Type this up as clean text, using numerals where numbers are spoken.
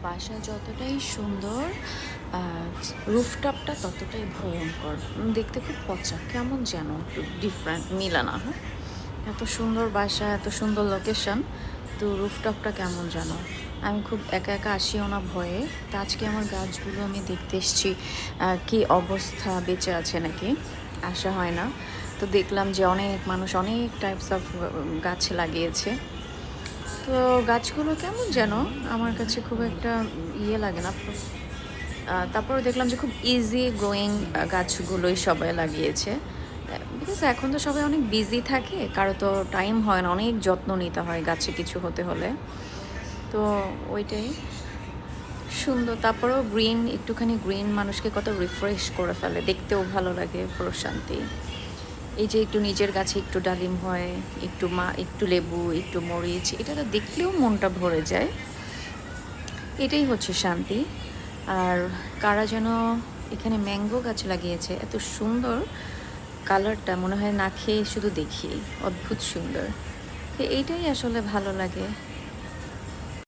বাসা যতটাই সুন্দর, রুফটপটা ততটাই ভয়ঙ্কর। দেখতে খুব পচা, কেমন যেন একটু ডিফারেন্ট, মিলে না। হ্যাঁ, এত সুন্দর বাসা, এত সুন্দর লোকেশন, তো রুফটপটা কেমন যেন। আমি খুব একা একা আসিও না ভয়ে। তো আজকে আমার গাছগুলো আমি দেখতে এসেছি কি অবস্থা, বেঁচে আছে নাকি, আসা হয় না। তো দেখলাম যে অনেক মানুষ অনেক টাইপস অফ গাছ লাগিয়েছে। তো গাছগুলো কেমন যেন আমার কাছে খুব একটা লাগে না। তারপরে দেখলাম যে খুব ইজি গ্রোয়িং গাছগুলোই সবাই লাগিয়েছে, বিকজ এখন তো সবাই অনেক বিজি থাকে, কারো তো টাইম হয় না, অনেক যত্ন নিতে হয় গাছে কিছু হতে হলে। তো ওইটাই সুন্দর। তারপরেও গ্রিন, একটুখানি গ্রিন মানুষকে কত রিফ্রেশ করে ফেলে, দেখতেও ভালো লাগে, প্রশান্তি। এই যে একটু নিজের গাছে একটু ডালিম হয়, একটু লেবু, একটু মরিচ, এটা তো দেখলেও মনটা ভরে যায়। এটাই হচ্ছে শান্তি। আর কারা যেন এখানে ম্যাঙ্গো গাছ লাগিয়েছে, এত সুন্দর কালারটা, মনে হয় না খেয়ে শুধু দেখি, অদ্ভুত সুন্দর। তো এইটাই আসলে ভালো লাগে।